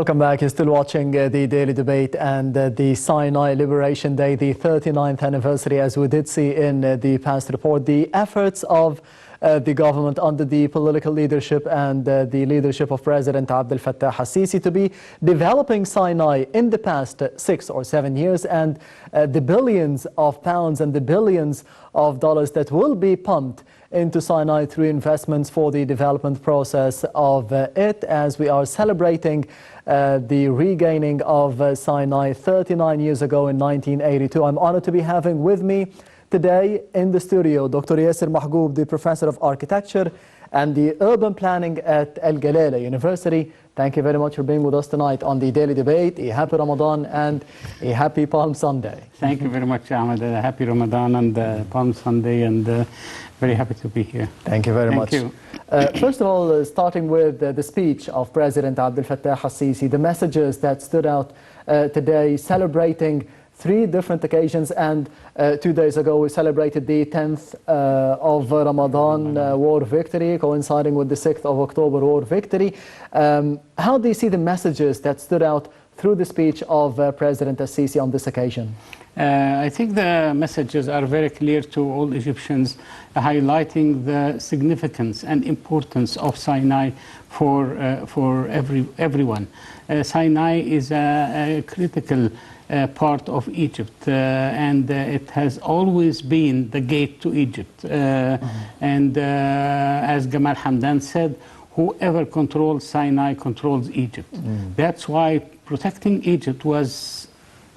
Welcome back. You're still watching the Daily Debate and the Sinai Liberation Day, the 39th anniversary, as we did see in the past report. The efforts of the government under the political leadership and the leadership of President Abdel Fattah al-Sisi to be developing Sinai in the past 6 or 7 years, and the billions of pounds and the billions of dollars that will be pumped into Sinai through investments for the development process of it, as we are celebrating the regaining of Sinai 39 years ago in 1982. I'm honored to be having with me today in the studio Dr. Yasser Mahgoub, the Professor of Architecture and the Urban Planning at Al Galala University. Thank you very much for being with us tonight on the Daily Debate. A happy Ramadan and a happy Palm Sunday. Thank you very much, Ahmed. Happy Ramadan and Palm Sunday, and very happy to be here. Thank you very much. Thank you. First of all, starting with the speech of President Abdel Fattah al-Sisi, the messages that stood out today, celebrating 3 different occasions, and 2 days ago we celebrated the 10th of Ramadan war victory, coinciding with the 6th of October war victory. How do you see the messages that stood out through the speech of President al-Sisi on this occasion? I think the messages are very clear to all Egyptians, highlighting the significance and importance of Sinai for everyone. Sinai is a critical part of Egypt, and it has always been the gate to Egypt. And as Gamal Hamdan said, whoever controls Sinai controls Egypt. That's why protecting Egypt was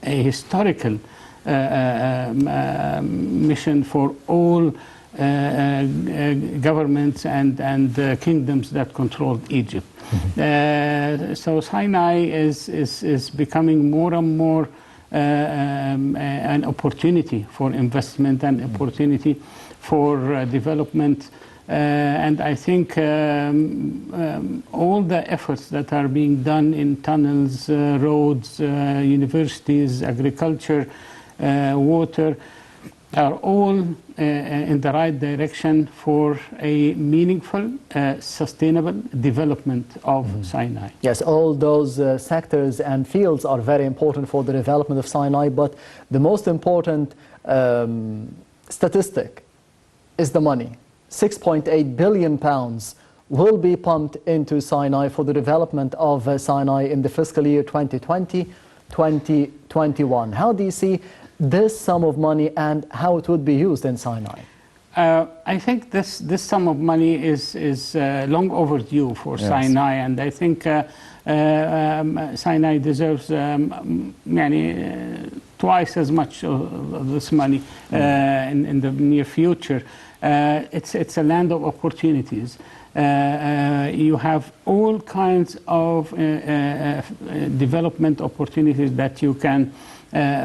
a historical mission for all governments and kingdoms that controlled Egypt. So Sinai is becoming more and more an opportunity for investment and opportunity for development. And I think all the efforts that are being done in tunnels, roads, universities, agriculture, water, are all in the right direction for a meaningful, sustainable development of Sinai. Yes, all those sectors and fields are very important for the development of Sinai, but the most important statistic is the money. 6.8 billion pounds will be pumped into Sinai for the development of Sinai in the fiscal year 2020-2021. How do you see this sum of money and how it would be used in Sinai? I think this sum of money is long overdue for Sinai, and I think Sinai deserves twice as much of this money in the near future. It's a land of opportunities. You have all kinds of development opportunities that you can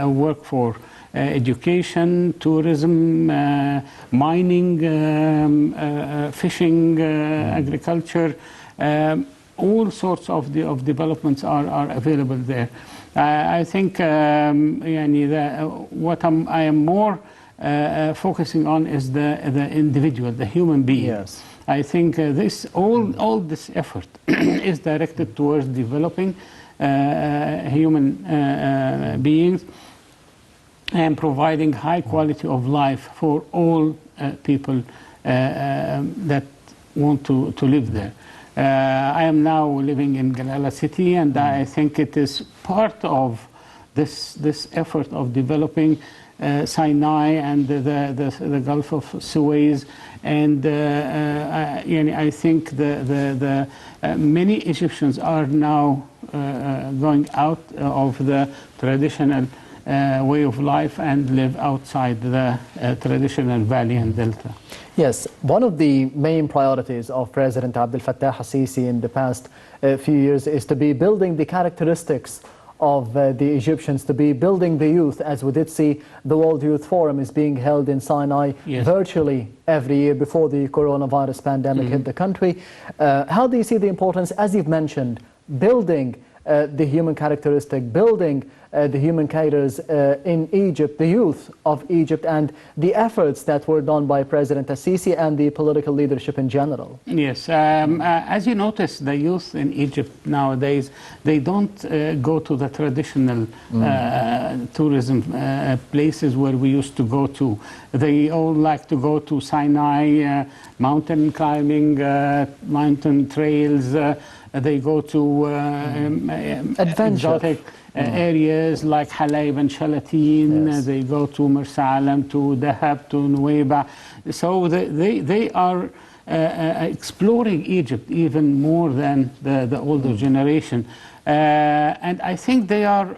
work for. Education, tourism, mining, fishing, agriculture, all sorts of developments are available there. I think what I am more focusing on is the individual, the human being. Yes. I think all this effort is directed towards developing human beings and providing high quality of life for all people that want to live there. I am now living in Galala city, and I think it is part of this effort of developing Sinai and the Gulf of Suez, and I think the many Egyptians are now going out of the traditional way of life and live outside the traditional valley and delta. Yes, one of the main priorities of President Abdel Fattah al-Sisi in the past few years is to be building the characteristics of the Egyptians, to be building the youth, as we did see the World Youth Forum is being held in Sinai virtually every year before the coronavirus pandemic hit the country. How do you see the importance, as you've mentioned, building the human characteristic, building the human characters in Egypt, the youth of Egypt, and the efforts that were done by President Al-Sisi and the political leadership in general. Yes, as you notice, the youth in Egypt nowadays, they don't go to the traditional tourism places where we used to go to. They all like to go to Sinai, mountain climbing, mountain trails. They go to exotic areas like Halab and Shalatin. Yes. They go to Marsa Alam, to Dahab, to Nuweiba. So they are exploring Egypt even more than the older generation. And I think they are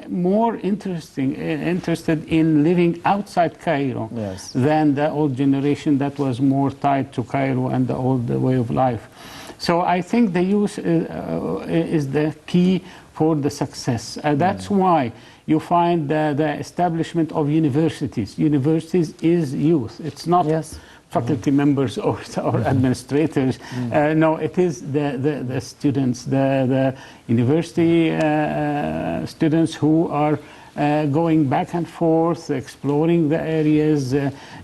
more interested in living outside Cairo Yes. than the old generation that was more tied to Cairo and the old way of life. So I think the youth is the key for the success. That's why you find the establishment of universities. Universities is youth. It's not faculty members or administrators. No, it is the students, the university students who are going back and forth, exploring the areas,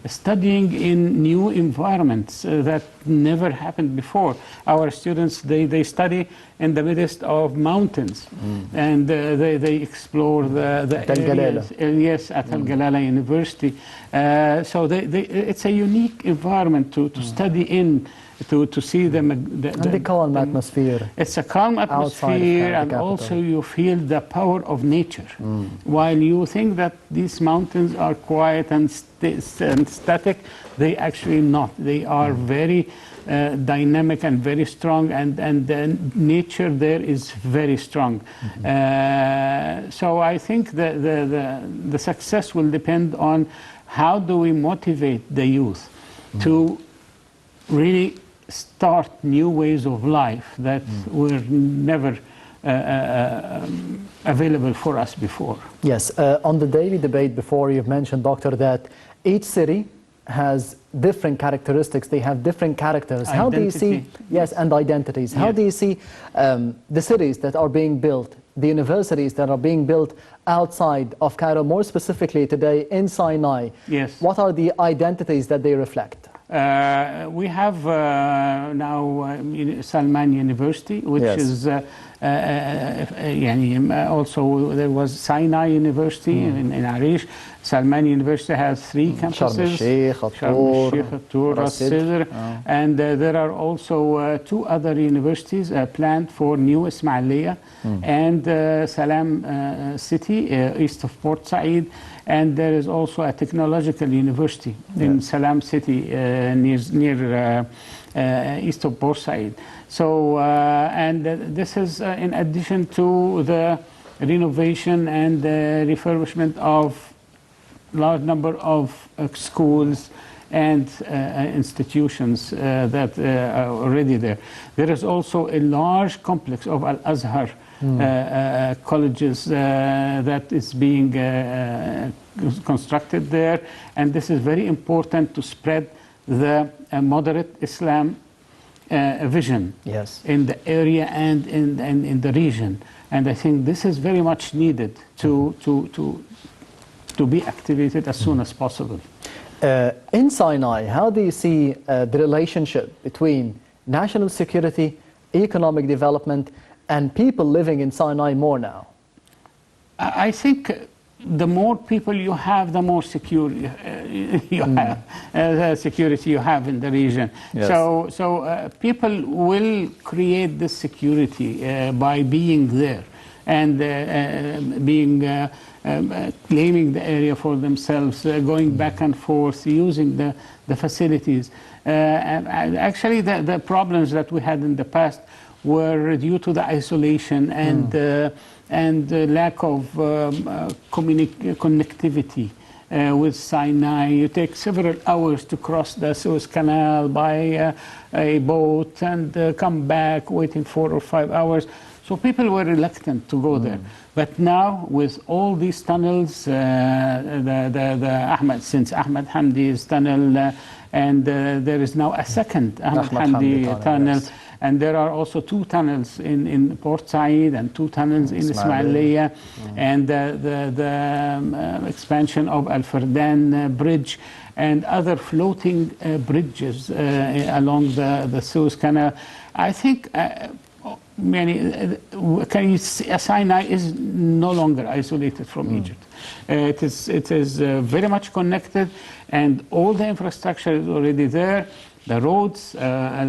studying in new environments that never happened before. Our students, they study in the midst of mountains, and they explore the areas. Yes, at Al-Galala University. So it's a unique environment to study in, to see them. The calm atmosphere. It's a calm atmosphere, and also you feel the power of nature. While you think that these mountains are quiet and static, they actually not. They are very dynamic and very strong, and the nature there is very strong. So I think the success will depend on how do we motivate the youth to really start new ways of life that were never available for us before. Yes, on the daily debate before, you've mentioned, Doctor, that each city has different characteristics. They have different characters. Identity. How do you see, yes, and identities. How do you see the cities that are being built, the universities that are being built outside of Cairo, more specifically today in Sinai? Yes. What are the identities that they reflect? We have now Salman University, which is also there was Sinai University in Arish. Salman University has 3 campuses: Sharm el-Sheikh, Attur, Ras Sidr, and there are also 2 other universities planned for New Ismailia and Salam City, east of Port Said. And there is also a technological university in Salam City, near east of Port Said. So, and this is in addition to the renovation and refurbishment of large number of schools and institutions that are already there. There is also a large complex of Al-Azhar colleges that is being constructed there, and this is very important to spread the moderate Islam vision in the area and in the region. And I think this is very much needed to be activated as soon as possible. In Sinai, how do you see the relationship between national security, economic development, and people living in Sinai more now? I think the more people you have, the more security you have in the region. Yes. So people will create this security by being there and claiming the area for themselves, going back and forth, using the facilities. Actually, the problems that we had in the past were due to the isolation and lack of connectivity with Sinai. You take several hours to cross the Suez Canal by a boat and come back, waiting 4 or 5 hours. So people were reluctant to go there. But now, with all these tunnels, since Ahmed Hamdi's tunnel, and there is now a second Ahmed Hamdi tunnel. Yes. And there are also 2 tunnels in Port Said and 2 tunnels in Ismailia, and the expansion of Al Fardan Bridge and other floating bridges along the Suez Canal. I think Sinai is no longer isolated from Egypt. It is very much connected, and all the infrastructure is already there. The roads, Al-Naqab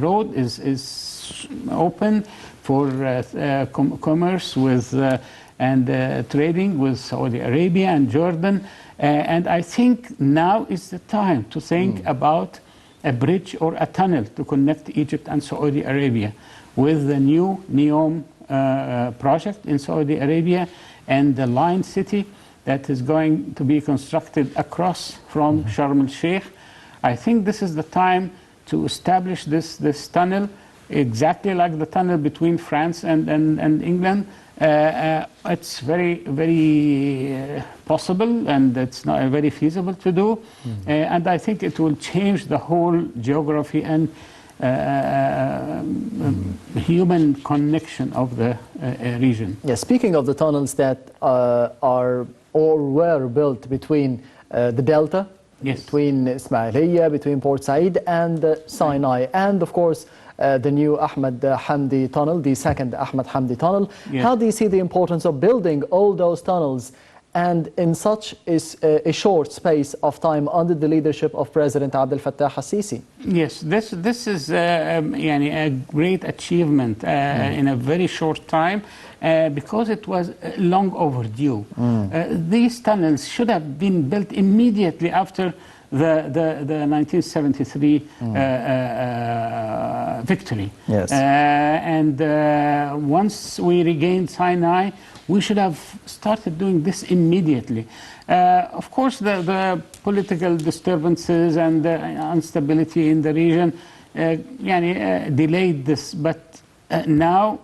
road is open for commerce with and trading with Saudi Arabia and Jordan. And I think now is the time to think about a bridge or a tunnel to connect Egypt and Saudi Arabia with the new NEOM project in Saudi Arabia and the Line City that is going to be constructed across from Sharm el-Sheikh. I think this is the time to establish this tunnel, exactly like the tunnel between France and England. It's very, very possible, and it's not very feasible to do. And I think it will change the whole geography and human connection of the region. Yeah, speaking of the tunnels that are or were built between the Delta, between Ismailia, between Port Said and Sinai, and of course the new Ahmed Hamdi tunnel, the second Ahmed Hamdi tunnel. How do you see the importance of building all those tunnels and in such a short space of time under the leadership of President Abdel Fattah al-Sisi? Yes, this is a great achievement in a very short time. Because it was long overdue. These tunnels should have been built immediately after the 1973 victory. Yes. And once we regained Sinai, we should have started doing this immediately. Of course, the political disturbances and the instability in the region delayed this, but now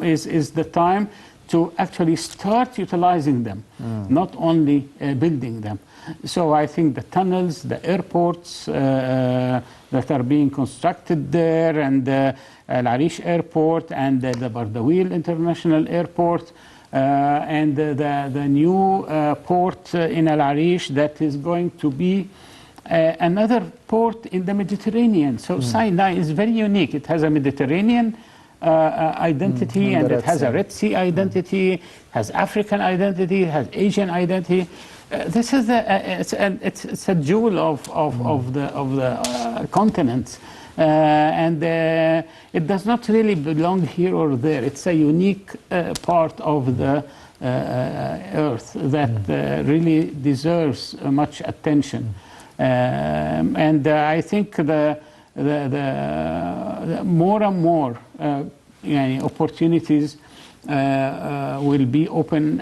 is the time to actually start utilizing them, not only building them. So I think the tunnels, the airports that are being constructed there, and Al Arish Airport, and the Bardawil International Airport, and the new port in Al Arish that is going to be another port in the Mediterranean. So Sinai is very unique. It has a Mediterranean identity, and it has a Red Sea identity, has African identity, has Asian identity. This is it's a jewel of the continent, and it does not really belong here or there. It's a unique part of the earth that really deserves much attention. And I think the more and more opportunities will be open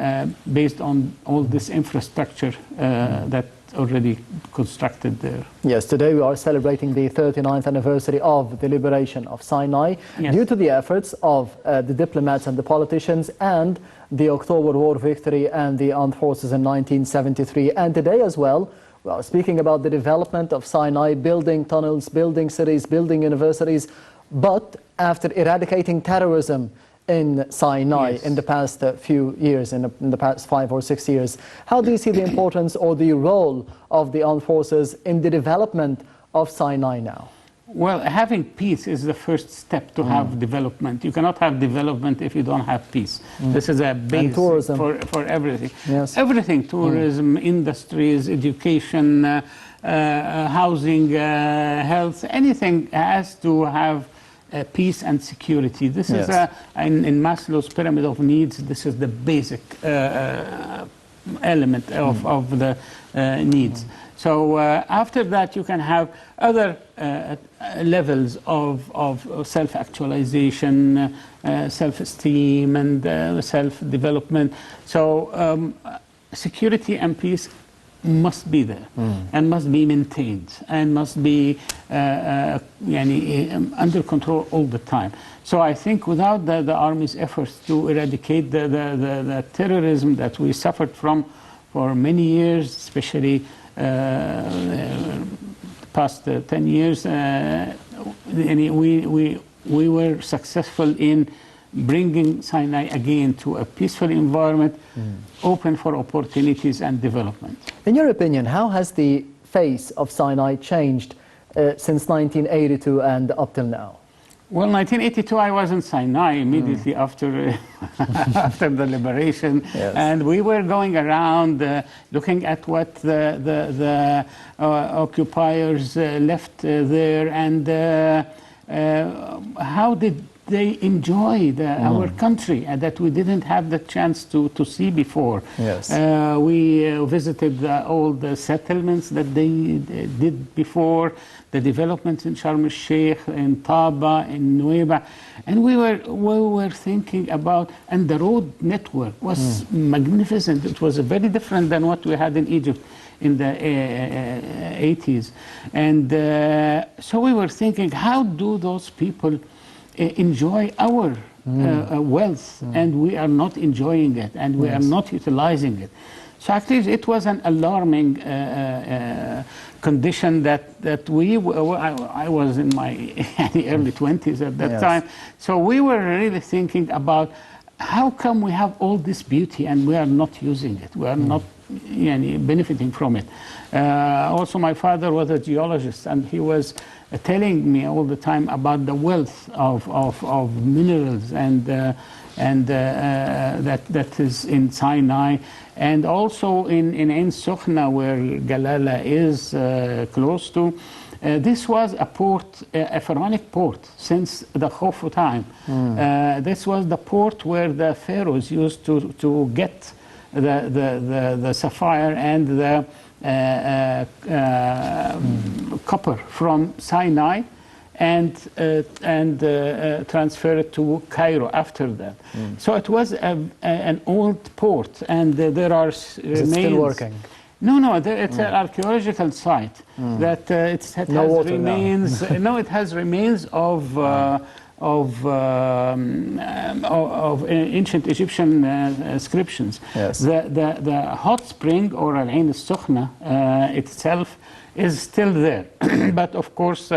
based on all this infrastructure that already constructed there. Yes, today we are celebrating the 39th anniversary of the liberation of Sinai, due to the efforts of the diplomats and the politicians and the October War victory and the armed forces in 1973. And today as well, we are speaking about the development of Sinai, building tunnels, building cities, building universities, but after eradicating terrorism in Sinai in the past few years, in the past 5 or 6 years. How do you see the importance or the role of the armed forces in the development of Sinai now? Well, having peace is the first step to have development. You cannot have development if you don't have peace. This is a base for everything. Yes. Everything, tourism, industries, education, housing, health, anything has to have peace and security. This is in Maslow's pyramid of needs. This is the basic element of the needs. So after that, you can have other levels of self-actualization, self-esteem, and self-development. So security and peace must be there and must be maintained and must be under control all the time. So I think without the army's efforts to eradicate the terrorism that we suffered from for many years, especially past 10 years, we were successful in bringing Sinai again to a peaceful environment, open for opportunities and development. In your opinion, how has the face of Sinai changed since 1982 and up till now? Well, 1982, I was in Sinai immediately after after the liberation, and we were going around looking at what the occupiers left there, and how did they enjoy our country that we didn't have the chance to see before. Yes. We visited all the settlements that they did before, the developments in Sharm el-Sheikh, in Taba, in Nueva, and we were thinking about, and the road network was magnificent. It was very different than what we had in Egypt in the 80s. And so we were thinking, how do those people enjoy our wealth, and we are not enjoying it, and we are not utilizing it. So actually it was an alarming condition that I was in my early 20s at that time. So we were really thinking about how come we have all this beauty and we are not using it, we are not benefiting from it. Also my father was a geologist, and he was telling me all the time about the wealth of minerals and that is in Sinai, and also in Ain Sokhna, where Galala is close to. This was a port, a pharaonic port, since the Khufu time. This was the port where the pharaohs used to get the sapphire and the copper from Sinai and transfer it to Cairo after that. So it was an old port, and there are remains. Is it still working? No, it's an archaeological site that it has remains. No, it has remains of ancient Egyptian inscriptions. Yes. The hot spring, or Al-Ain al-Sukhna itself, is still there. But of course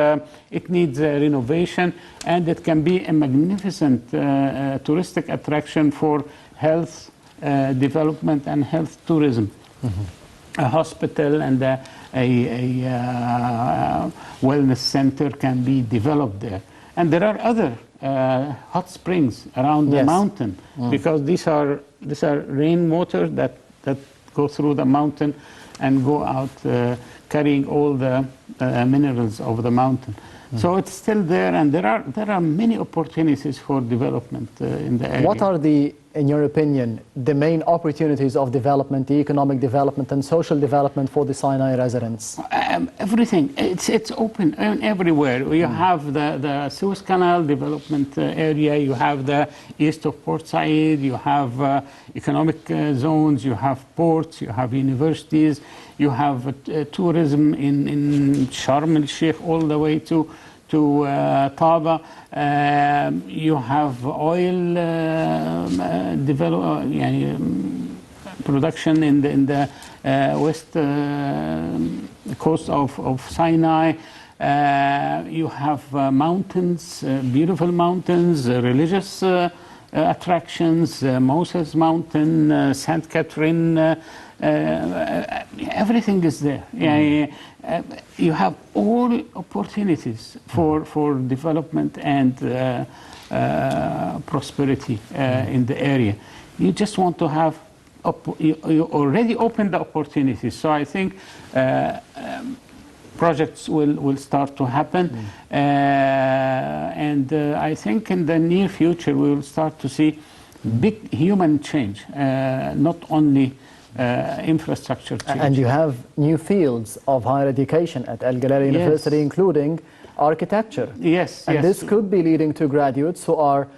it needs renovation, and it can be a magnificent touristic attraction for health development and health tourism. A hospital and a wellness center can be developed there. And there are other hot springs around the mountain, because these are rainwater that go through the mountain and go out carrying all the minerals of the mountain. So it's still there, and there are many opportunities for development in the area. What are in your opinion, the main opportunities of development, the economic development and social development for the Sinai residents? Everything. It's open everywhere. You have the Suez Canal development area, you have the east of Port Said, you have economic zones, you have ports, you have universities, you have tourism in Sharm el-Sheikh all the way to Taba. You have oil production in the west coast of Sinai. You have mountains, beautiful mountains, religious attractions, Moses Mountain, St. Catherine. Everything is there. You have all opportunities for development and prosperity in the area. You just want to have, you already opened the opportunities. So I think projects will start to happen. And I think in the near future we will start to see big human change, not only infrastructure change. And you have new fields of higher education at Al Galala University, including architecture. Yes, and this could be leading to graduates who are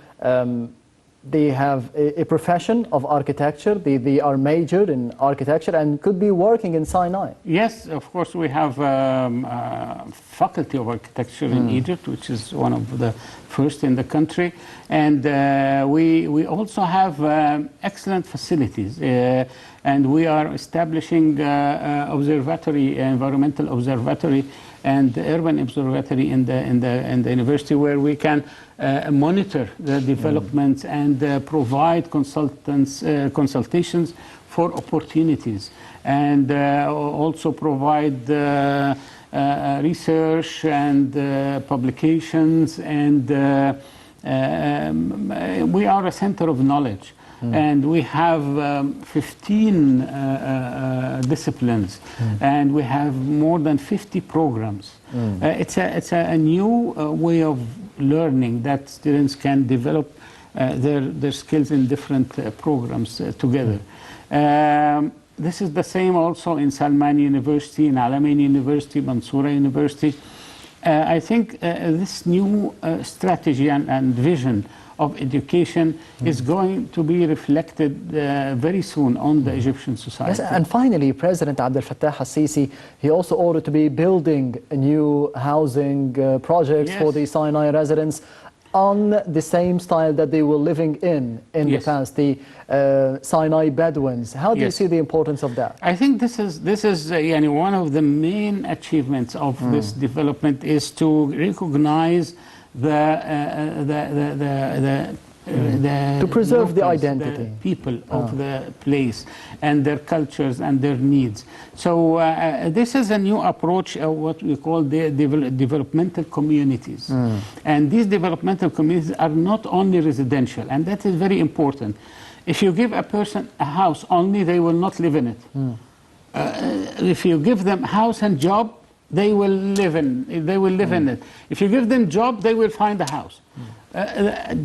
they have a profession of architecture. They are majored in architecture and could be working in Sinai. Yes, of course, we have faculty of architecture in Egypt, which is one of the first in the country. And we also have excellent facilities. And we are establishing observatory, environmental observatory and urban observatory in the university, where we can monitor the developments and provide consultations for opportunities, and also provide research and publications, and we are a center of knowledge. And we have 15 disciplines, and we have more than 50 programs. It's a new way of learning that students can develop their skills in different programs together. This is the same also in Salman University, in Alamein University, Mansoura University. I think this new strategy and vision of education is going to be reflected very soon on the Egyptian society. Yes, and finally, President Abdel Fattah al-Sisi, he also ordered to be building new housing projects for the Sinai residents on the same style that they were living in the past, the Sinai Bedouins. How do you see the importance of that? I think this is one of the main achievements of this development, is to recognize to preserve locals, the identity, the people of the place, and their cultures and their needs. So this is a new approach of what we call the developmental communities. And these developmental communities are not only residential, and that is very important. If you give a person a house only, they will not live in it. If you give them house and job, they will live in it. If you give them job, they will find a house.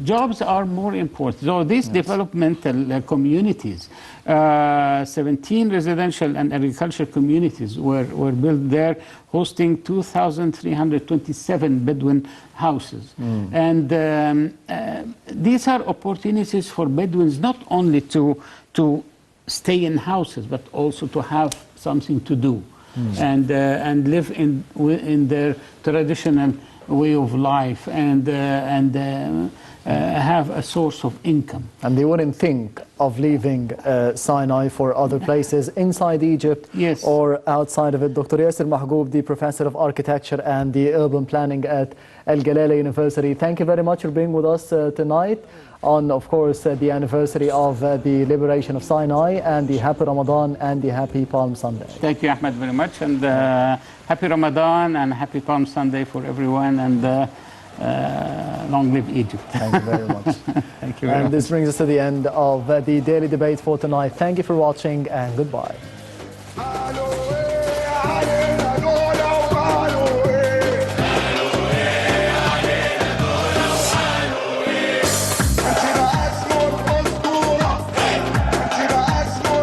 Jobs are more important. So these developmental communities, 17 residential and agricultural communities were built there, hosting 2,327 Bedouin houses. And these are opportunities for Bedouins not only to stay in houses, but also to have something to do. And live in their traditional way of life, and have a source of income. And they wouldn't think of leaving Sinai for other places inside Egypt or outside of it. Dr. Yasser Mahgoub, the Professor of Architecture and the Urban Planning at Al Galala University, thank you very much for being with us tonight on, of course, the anniversary of the liberation of Sinai, and the happy Ramadan and the happy Palm Sunday. Thank you, Ahmed, very much, and happy Ramadan and happy Palm Sunday for everyone, and long live Egypt. Thank you very much. Thank you very much. And this brings us to the end of the Daily Debate for tonight. Thank you for watching, and goodbye.